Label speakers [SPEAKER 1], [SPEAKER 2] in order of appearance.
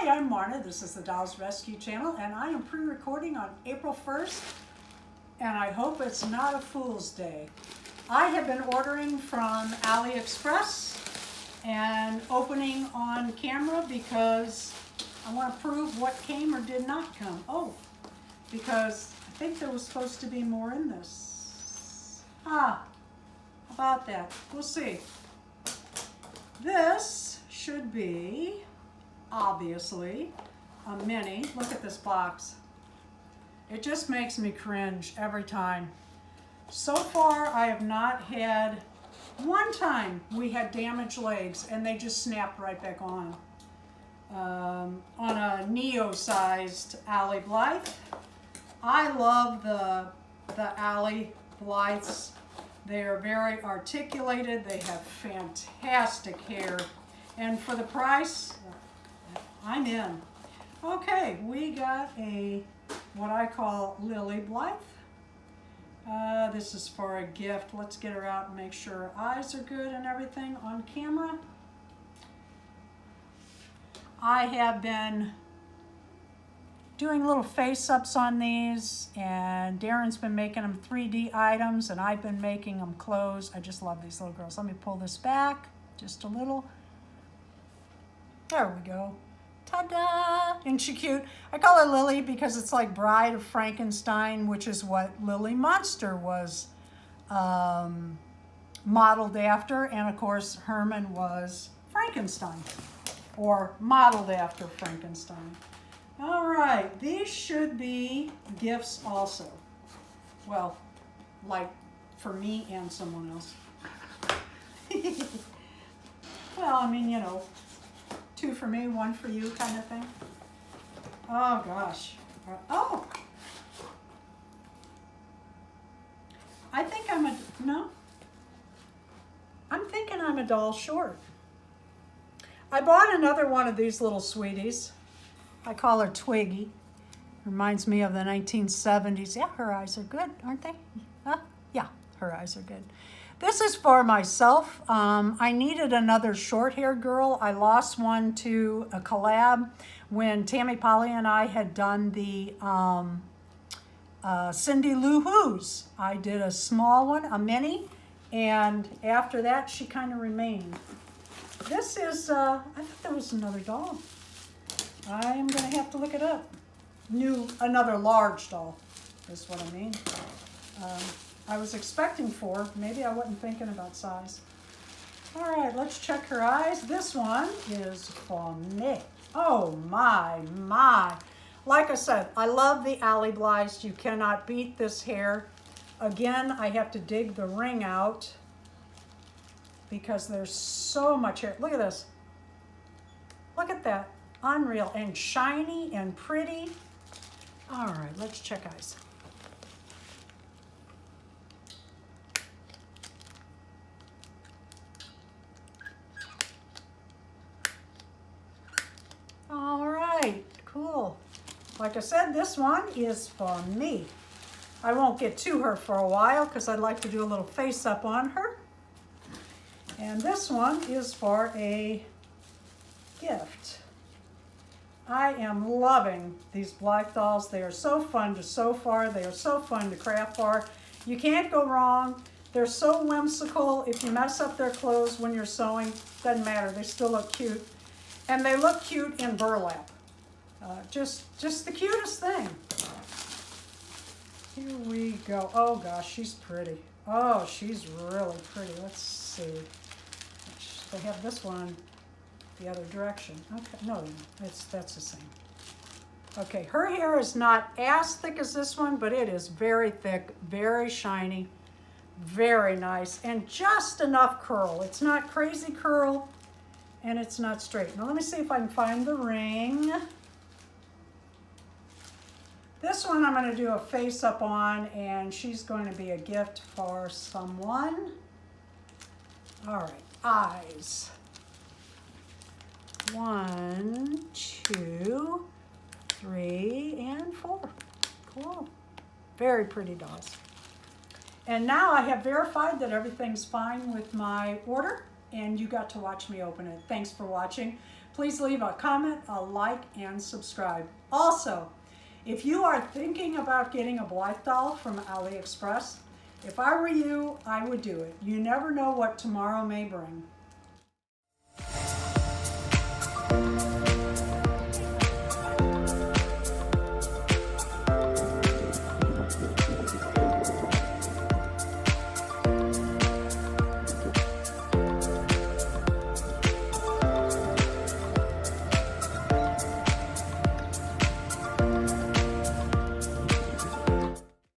[SPEAKER 1] Hi, I'm Marna. This is the Dolls Rescue Channel, and I am pre-recording on April 1st, and I hope it's not a Fool's Day. I have been ordering from AliExpress and opening on camera because I want to prove what came or did not come. Oh, because I think there was supposed to be more in this. How about that? We'll see. This should be, obviously, a mini. Look at this box. It just makes me cringe every time. So far, I have not had, one time we had damaged legs and they just snapped right back on a Neo-sized Ali Blythe. I love the Ali Blythes. They are very articulated. They have fantastic hair. And for the price, I'm in. Okay, we got a, what I call Lily Blythe. This is for a gift. Let's get her out and make sure her eyes are good and everything on camera. I have been doing little face-ups on these, and Darren's been making them 3D items, and I've been making them clothes. I just love these little girls. Let me pull this back just a little. There we go. Ta-da! Isn't she cute? I call her Lily because it's like Bride of Frankenstein, which is what Lily Munster was modeled after. And of course, Herman was Frankenstein, or modeled after Frankenstein. All right, these should be gifts also. Well, like for me and someone else. Well, I mean, you know, 2 for me, 1 for you kind of thing. Oh gosh. Oh! I think I'm thinking I'm a doll short. I bought another one of these little sweeties. I call her Twiggy. Reminds me of the 1970s. Yeah, her eyes are good, aren't they? Yeah, her eyes are good. This is for myself. I needed another short-haired girl. I lost one to a collab when Tammy Polly and I had done the Cindy Lou Who's. I did a small one, a mini, and after that she kind of remained. This is, I thought there was another doll. I am going to have to look it up. Another large doll is what I mean. I was expecting 4. Maybe I wasn't thinking about size. All right, let's check her eyes. This one is for me. Oh my. Like I said, I love the Ali Blythes. You cannot beat this hair. Again, I have to dig the ring out because there's so much hair. Look at this. Look at that. Unreal and shiny and pretty. All right, let's check eyes. All right, cool. Like I said, this one is for me. I won't get to her for a while because I'd like to do a little face up on her. And this one is for a gift. I am loving these Blythe dolls. They are so fun to sew for. They are so fun to craft for. You can't go wrong. They're so whimsical. If you mess up their clothes when you're sewing, doesn't matter. They still look cute. And they look cute in burlap. Just the cutest thing. Here we go. Oh gosh, she's pretty. Oh, she's really pretty. Let's see. They have this one the other direction. Okay, no, that's the same. Okay, her hair is not as thick as this one, but it is very thick, very shiny, very nice, and just enough curl. It's not crazy curl, and it's not straight. Now let me see if I can find the ring. This one I'm going to do a face up on, and she's going to be a gift for someone. All right, eyes. 1, 2, 3, and 4. Cool. Very pretty dolls. And now I have verified that everything's fine with my order, and you got to watch me open it. Thanks for watching. Please leave a comment, a like, and subscribe. Also, if you are thinking about getting a Blythe doll from AliExpress, if I were you, I would do it. You never know what tomorrow may bring.